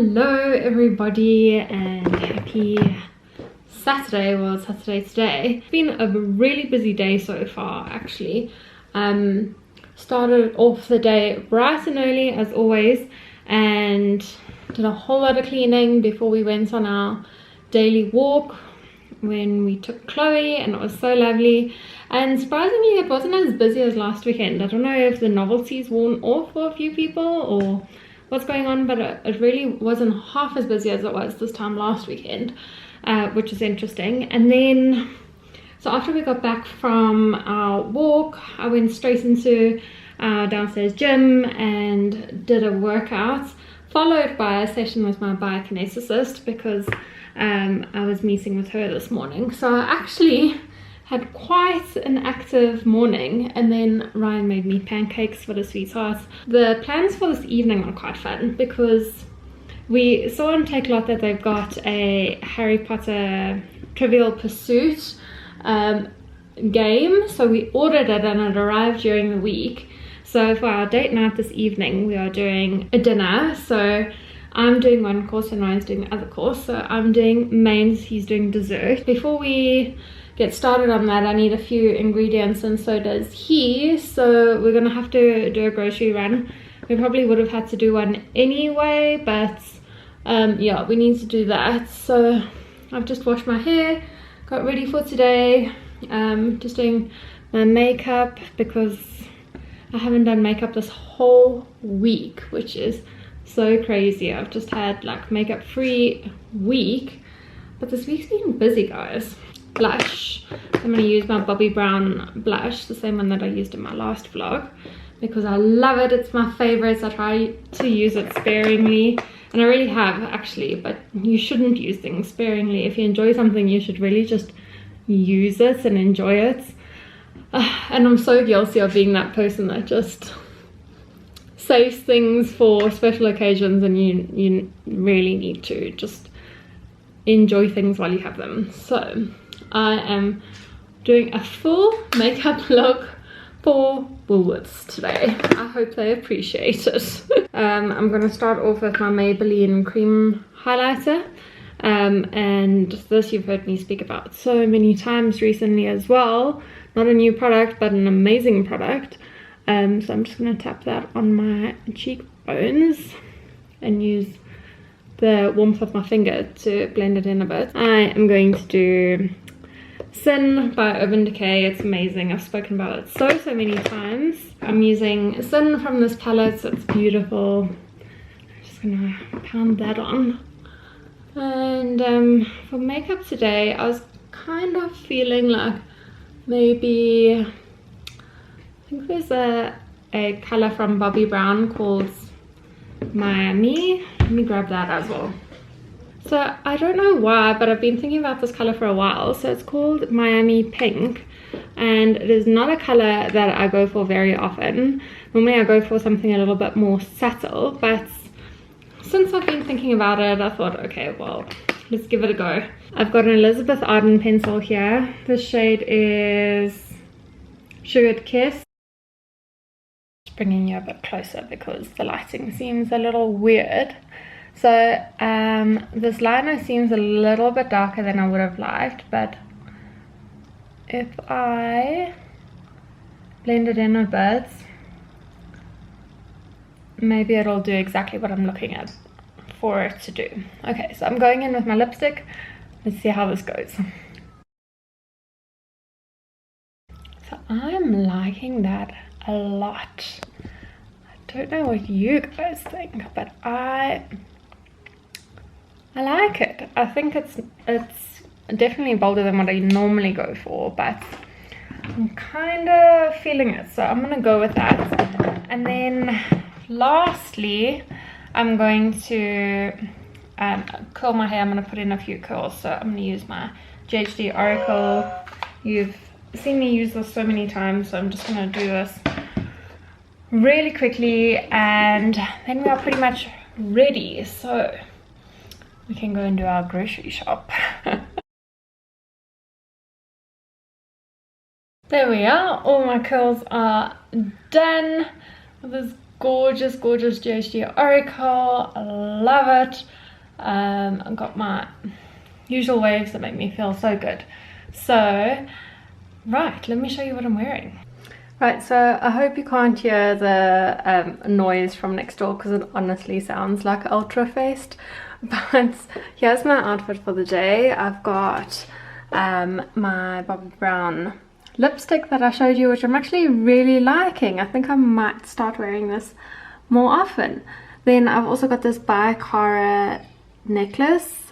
Hello everybody and happy Saturday. Well, it's Saturday today. It's been a really busy day so far actually. Started off the day bright and early as always and did a whole lot of cleaning before we went on our daily walk when we took Chloe, and it was so lovely. And surprisingly it wasn't as busy as last weekend. I don't know if the novelty's worn off for a few people or what's going on, but it really wasn't half as busy as it was this time last weekend, which is interesting. And then so after we got back from our walk, I went straight into our downstairs gym and did a workout, followed by a session with my biokineticist because I was meeting with her this morning. So I actually had quite an active morning, and then Ryan made me pancakes for the sweethearts. The plans for this evening are quite fun because we saw on Takealot that they've got a Harry Potter Trivial Pursuit game, so we ordered it and it arrived during the week. So for our date night this evening we are doing a dinner. So I'm doing one course and Ryan's doing the other course. So I'm doing mains, he's doing dessert. Before we get started on that, I need a few ingredients and so does he. So we're gonna have to do a grocery run. We probably would have had to do one anyway, but yeah, we need to do that. So I've just washed my hair, got ready for today. Just doing my makeup because I haven't done makeup this whole week, which is so crazy. I've just had like makeup free week, but this week's been busy, guys. Blush, I'm going to use my Bobbi Brown blush, the same one that I used in my last vlog, because I love it. It's my favorite. I try to use it sparingly, and I really have actually, but you shouldn't use things sparingly. If you enjoy something, you should really just use it and enjoy it. And I'm so guilty of being that person that just saves things for special occasions, and you really need to just enjoy things while you have them. So I am doing a full makeup look for Woolworths today. I hope they appreciate it. I'm going to start off with my Maybelline cream highlighter, and this you've heard me speak about so many times recently as well. Not a new product, but an amazing product. So I'm just going to tap that on my cheekbones and use the warmth of my finger to blend it in a bit. I am going to do Sin by Urban Decay. It's amazing. I've spoken about it so many times. I'm using Sin from this palette. It's beautiful. I'm just going to pound that on. And for makeup today, I was kind of feeling like maybe, I think there's a color from Bobbi Brown called Miami. Let me grab that as well. So I don't know why, but I've been thinking about this color for a while. So it's called Miami Pink, and it is not a color that I go for very often. Normally I go for something a little bit more subtle, but since I've been thinking about it, I thought, okay, well, let's give it a go. I've got an Elizabeth Arden pencil here. The shade is Sugared Kiss. Just bringing you a bit closer because the lighting seems a little weird. So this liner seems a little bit darker than I would have liked, but if I blend it in a bit, maybe it'll do exactly what I'm looking at for it to do. Okay, so I'm going in with my lipstick. Let's see how this goes. So I'm liking that a lot. I don't know what you guys think, but I like it. I think it's definitely bolder than what I normally go for, but I'm kind of feeling it, so I'm gonna go with that. And then lastly, I'm going to curl my hair. I'm going to put in a few curls, so I'm going to use my GHD Oracle. You've seen me use this so many times, so I'm just going to do this really quickly, and then we are pretty much ready, so we can go and do our grocery shop. There we are. All my curls are done. This gorgeous GHD Oracle. I love it. I've got my usual waves that make me feel so good. So right, let me show you what I'm wearing. Right, so I hope you can't hear the noise from next door because it honestly sounds like Ultra Fest. But here's my outfit for the day. I've got my Bobbi Brown lipstick that I showed you, which I'm actually really liking. I think I might start wearing this more often. Then I've also got this Bicara necklace,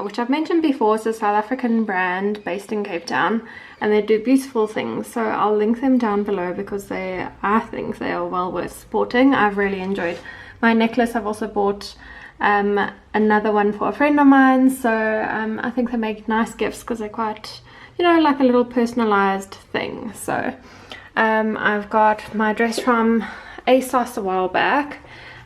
which I've mentioned before. It's a South African brand based in Cape Town, and they do beautiful things, so I'll link them down below because I think they are well worth supporting. I've really enjoyed my necklace. I've also bought another one for a friend of mine, so I think they make nice gifts because they're quite, you know, like a little personalized thing. So I've got my dress from ASOS a while back,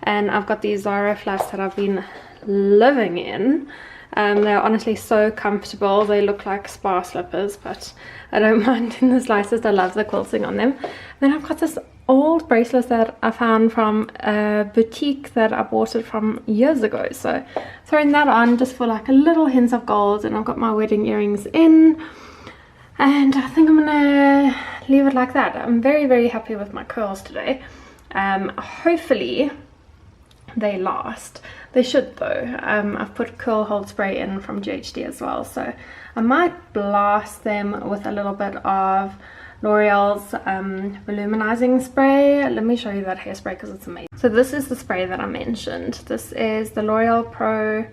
and I've got these Zara flats that I've been living in. They're honestly so comfortable. They look like spa slippers, but I don't mind in the slightest. I love the quilting on them. Then I've got this old bracelet that I found from a boutique that I bought it from years ago, so throwing that on just for like a little hint of gold. And I've got my wedding earrings in, and I think I'm gonna leave it like that. I'm very happy with my curls today. Hopefully they last. They should though. I've put curl hold spray in from GHD as well, so I might blast them with a little bit of L'Oreal's voluminizing spray. Let me show you that hairspray because it's amazing. So this is the spray that I mentioned. This is the L'Oreal Pro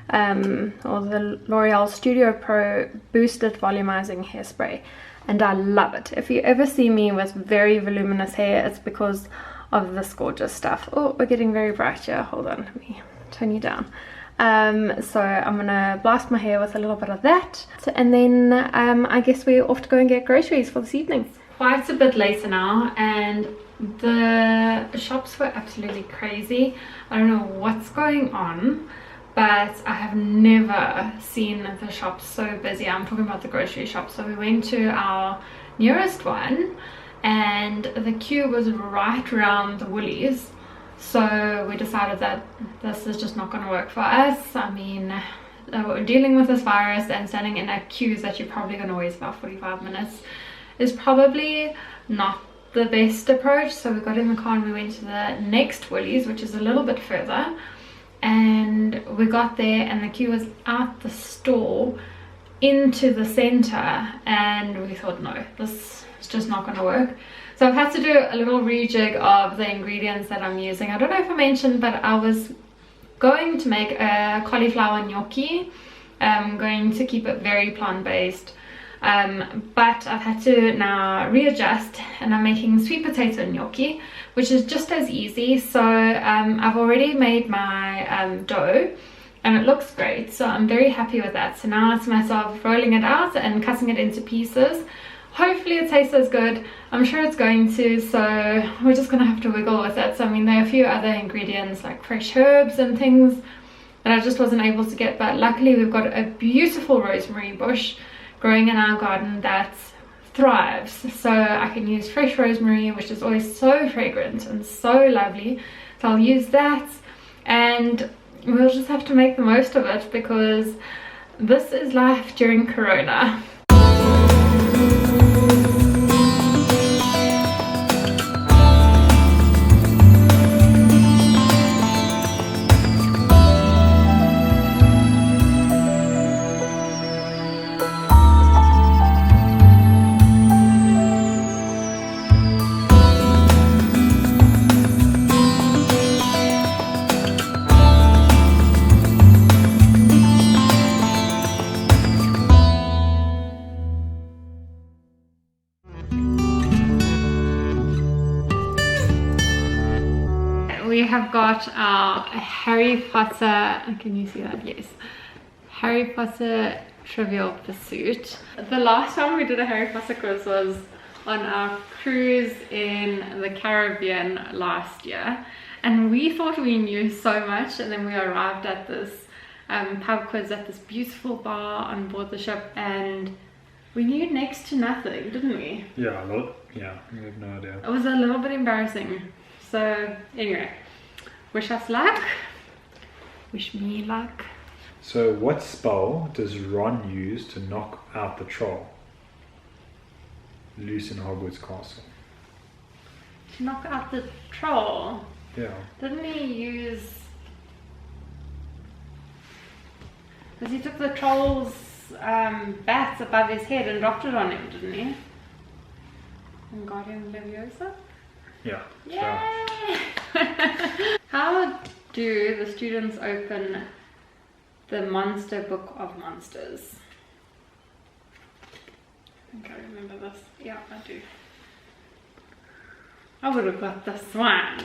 or the L'Oreal Studio Pro Boosted Volumizing Hairspray, and I love it. If you ever see me with very voluminous hair, it's because of this gorgeous stuff. Oh, we're getting very bright here. Hold on, let me turn you down. So I'm gonna blast my hair with a little bit of that, and then I guess we're off to go and get groceries for this evening. Quite a bit later now, and the shops were absolutely crazy. I don't know what's going on, but I have never seen the shops so busy. I'm talking about the grocery shop. So we went to our nearest one, and the queue was right around the Woolies. So we decided that this is just not going to work for us. I mean, we're dealing with this virus, and standing in a queue that you're probably going to wait about 45 minutes is probably not the best approach. So we got in the car and we went to the next Woolies, which is a little bit further, and we got there and the queue was out the store into the center, and we thought, no, this is just not going to work. So I've had to do a little rejig of the ingredients that I'm using. I don't know if I mentioned, but I was going to make a cauliflower gnocchi. I'm going to keep it very plant-based, but I've had to now readjust, and I'm making sweet potato gnocchi, which is just as easy. So I've already made my dough, and it looks great, so I'm very happy with that. So now it's a matter of rolling it out and cutting it into pieces. Hopefully it tastes as good. I'm sure it's going to, so we're just gonna have to wiggle with it. So I mean, there are a few other ingredients like fresh herbs and things that I just wasn't able to get, but luckily we've got a beautiful rosemary bush growing in our garden that thrives, so I can use fresh rosemary, which is always so fragrant and so lovely. So I'll use that, and we'll just have to make the most of it because this is life during Corona. We have got our Harry Potter, can you see that? Yes. Harry Potter Trivial Pursuit. The last time we did a Harry Potter quiz was on our cruise in the Caribbean last year. And we thought we knew so much, and then we arrived at this pub quiz at this beautiful bar on board the ship, and we knew next to nothing, didn't we? Yeah, we have no idea. It was a little bit embarrassing. So anyway, wish us luck. Wish me luck. So what spell does Ron use to knock out the troll loose in Hogwarts Castle? To knock out the troll? Yeah. Didn't he use... Because he took the troll's bats above his head and dropped it on him, didn't he? Wingardium Leviosa? Yeah. Yay! How do the students open the Monster Book of Monsters? I think I remember this. Yeah, I do. I would have got this one.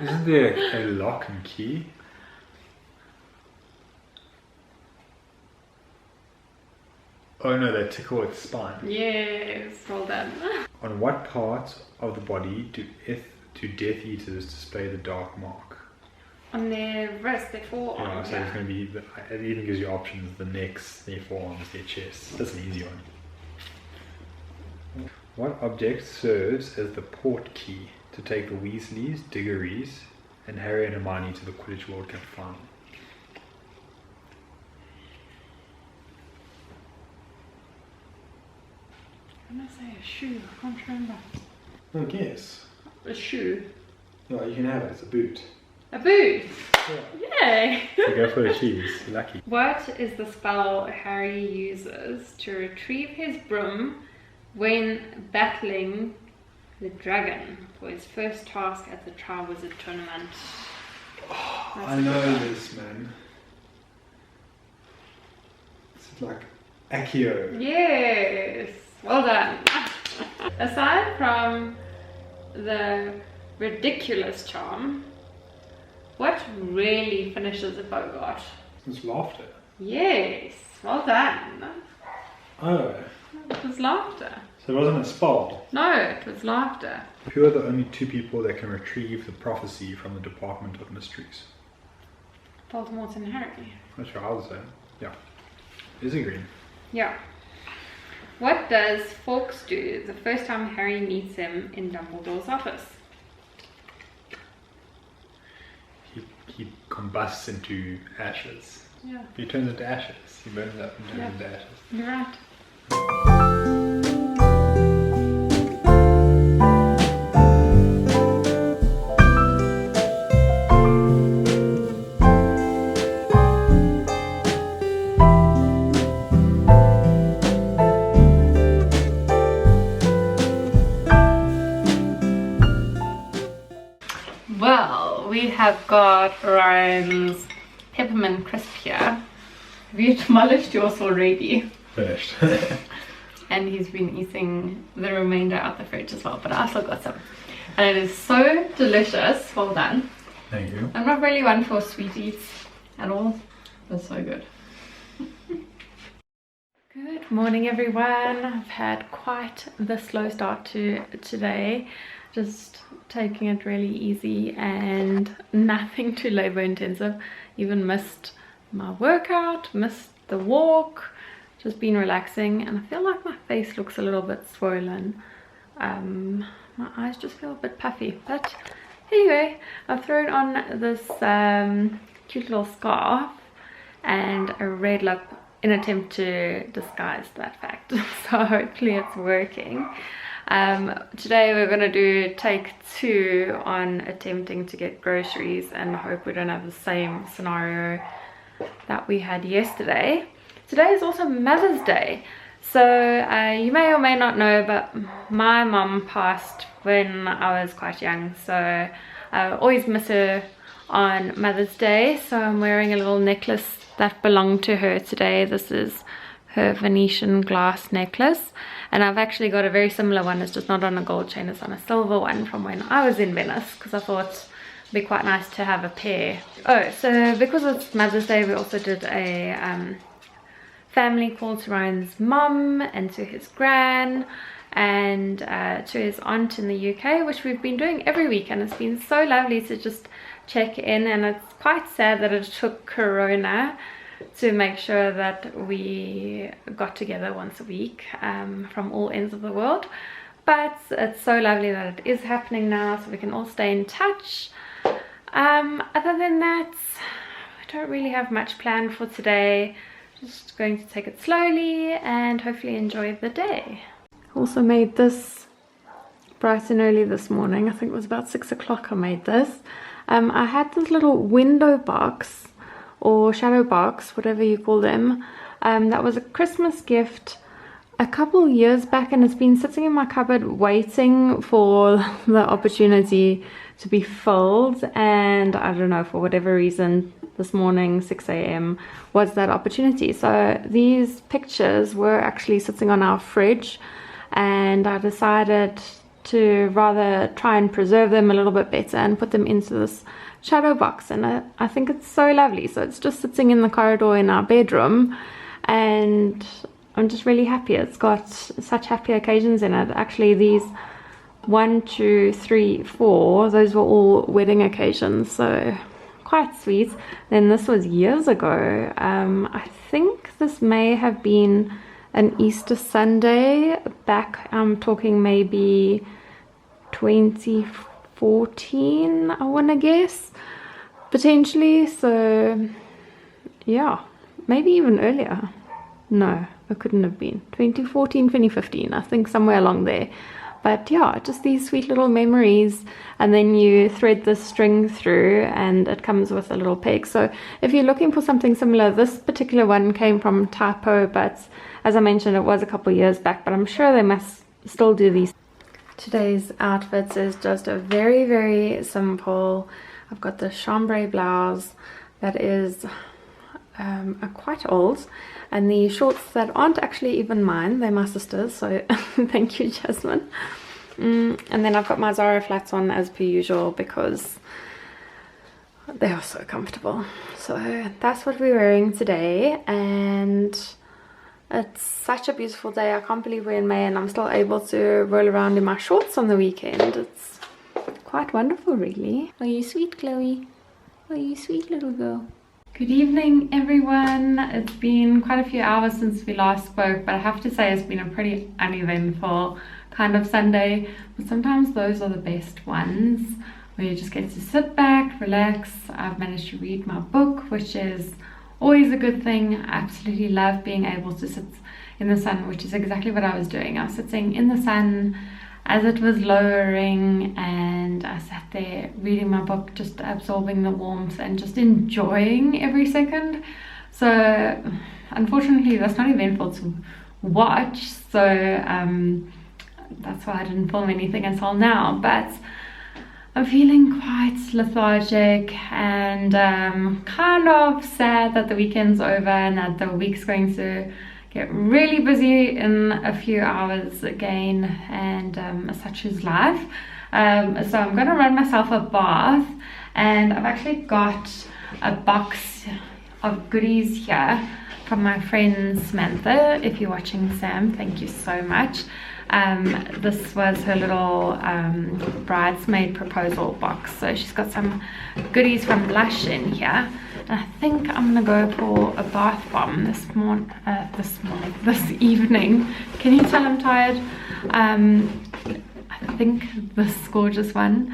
Isn't there a lock and key? Oh no, they tickle its spine. Yes, well done. On what part of the body do Death Eaters display the dark mark? On their wrist, their forearm. Yeah, so it's going to be, it even gives you options, the necks, their forearms, their chests. That's an easy one. What object serves as the port key to take the Weasleys, Diggories, and Harry and Hermione to the Quidditch World Cup final? I'm going to say a shoe, I can't remember. No, guess. A shoe. No, you can have it, it's a boot. A boot! Yeah. Yay! You go for the shoes, lucky. What is the spell Harry uses to retrieve his broom when battling the dragon for his first task at the Triwizard Tournament? Oh, I know this, man. It's like Accio. Yes! Well done! Aside from the ridiculous charm, what really finishes a Bogart? It's laughter. Yes! Well done! Oh, It was laughter. so it wasn't a spell. No, it was laughter. Who are the only two people that can retrieve the prophecy from the Department of Mysteries? Voldemort and Harry. That's what I would say. Yeah. Is it green? Yeah. What does Fawkes do the first time Harry meets him in Dumbledore's office? He combusts into ashes. Yeah. He turns into ashes. He burns up and turns into ashes. You're right. Well, we have got Ryan's peppermint crisp here. Have you demolished yours already? Finished. And he's been eating the remainder out the fridge as well, but I still got some. And it is so delicious. Well done. Thank you. I'm not really one for sweet eats at all. It's so good. Good morning everyone. I've had quite the slow start to today. Just taking it really easy and nothing too labor intensive. Even missed my workout, missed the walk, just been relaxing, and I feel like my face looks a little bit swollen. My eyes just feel a bit puffy, but anyway, I've thrown on this cute little scarf and a red lip in an attempt to disguise that fact. So hopefully it's working. Today we're going to take 2 on attempting to get groceries and hope we don't have the same scenario that we had yesterday. Today is also Mother's Day, so you may or may not know, but my mom passed when I was quite young, so I always miss her on Mother's Day. So I'm wearing a little necklace that belonged to her today. This is her Venetian glass necklace, and I've actually got a very similar one. It's just not on a gold chain, it's on a silver one from when I was in Venice, because I thought it'd be quite nice to have a pair. Oh, so because it's Mother's Day, we also did a family call to Ryan's mum and to his gran and to his aunt in the UK, which we've been doing every week, and it's been so lovely to just check in. And it's quite sad that it took Corona to make sure that we got together once a week from all ends of the world, but it's so lovely that it is happening now, so we can all stay in touch. Other than that, I don't really have much planned for today. Just going to take it slowly and hopefully enjoy the day. Also made this bright and early this morning. I think it was about 6 o'clock I made this. I had this little window box or shadow box, whatever you call them. That was a Christmas gift a couple years back, and it's been sitting in my cupboard waiting for the opportunity to be filled, and I don't know, for whatever reason this morning 6 a.m. was that opportunity. So these pictures were actually sitting on our fridge, and I decided to rather try and preserve them a little bit better and put them into this shadow box, and I think it's so lovely. So it's just sitting in the corridor in our bedroom, and I'm just really happy. It's got such happy occasions in it. Actually, these 1, 2, 3, 4, those were all wedding occasions, so quite sweet. Then this was years ago. I think this may have been an Easter Sunday back. I'm talking maybe 2014, I want to guess, potentially. So yeah, maybe even earlier. No, it couldn't have been 2014, 2015, I think, somewhere along there. But yeah, just these sweet little memories. And then you thread the string through and it comes with a little peg. So if you're looking for something similar, this particular one came from Typo, but as I mentioned, it was a couple years back, but I'm sure they must still do these. Today's outfit is just a very, very simple. I've got the chambray blouse that is quite old, and the shorts that aren't actually even mine, they're my sister's, so thank you, Jasmine. And then I've got my Zara flats on as per usual because they are so comfortable. So that's what we're wearing today, and it's such a beautiful day. I can't believe we're in May and I'm still able to roll around in my shorts on the weekend. It's quite wonderful, really. Are you sweet, Chloe? Are you sweet, little girl? Good evening, everyone. It's been quite a few hours since we last spoke, but I have to say it's been a pretty uneventful kind of Sunday, but sometimes those are the best ones, where you just get to sit back, relax. I've managed to read my book, which is always a good thing. I absolutely love being able to sit in the sun, which is exactly what I was doing. I was sitting in the sun as it was lowering, and I sat there reading my book, just absorbing the warmth and just enjoying every second. So unfortunately that's not eventful to watch, so that's why I didn't film anything until now. But I'm feeling quite lethargic and kind of sad that the weekend's over and that the week's going to get really busy in a few hours again, and such is life. So I'm going to run myself a bath, and I've actually got a box of goodies here from my friend Samantha. If you're watching, Sam, thank you so much. This was her little bridesmaid proposal box, so she's got some goodies from Lush in here, and I think I'm gonna go for a bath bomb this evening. Can you tell I'm tired? I think this gorgeous one,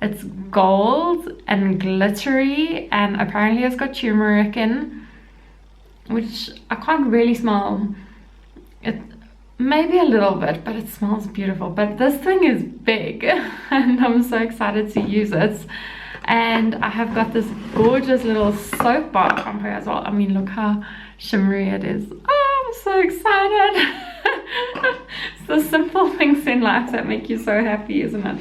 it's gold and glittery, and apparently it's got turmeric in, which I can't really smell it. Maybe a little bit, but it smells beautiful. But this thing is big and I'm so excited to use it. And I have got this gorgeous little soap bar from her as well. I mean, look how shimmery it is. Oh, I'm so excited. It's the simple things in life that make you so happy, isn't it?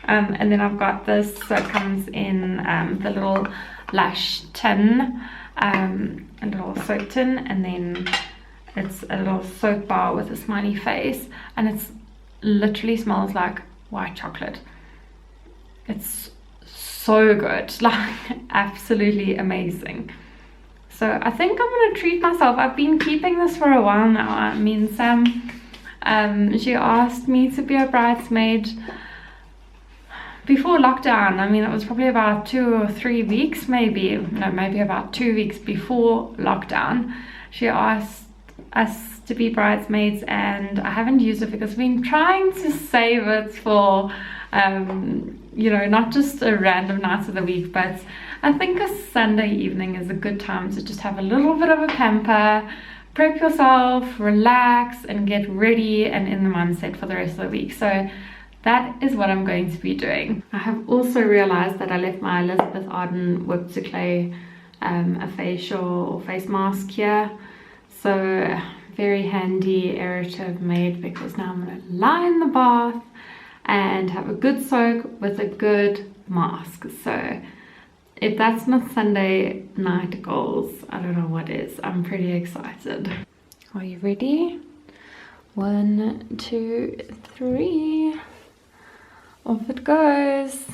And then I've got this, so it comes in the little Lush tin, a little soap tin, and then it's a little soap bar with a smiley face, and it's literally smells like white chocolate. It's so good, like absolutely amazing. So I think I'm gonna treat myself. I've been keeping this for a while now. I mean, Sam, she asked me to be a bridesmaid before lockdown. I mean, it was probably about 2 or 3 weeks, maybe about 2 weeks before lockdown. She asked us to be bridesmaids, and I haven't used it because I've been trying to save it for you know, not just a random night of the week, but I think a Sunday evening is a good time to just have a little bit of a pamper, prep yourself, relax, and get ready and in the mindset for the rest of the week. So that is what I'm going to be doing. I have also realized that I left my Elizabeth Arden Whip to Clay a facial or face mask here. So very handy error to have made, because now I'm going to lie in the bath and have a good soak with a good mask. So if that's not Sunday night goals, I don't know what is. I'm pretty excited. Are you ready? 1, 2, 3. Off it goes.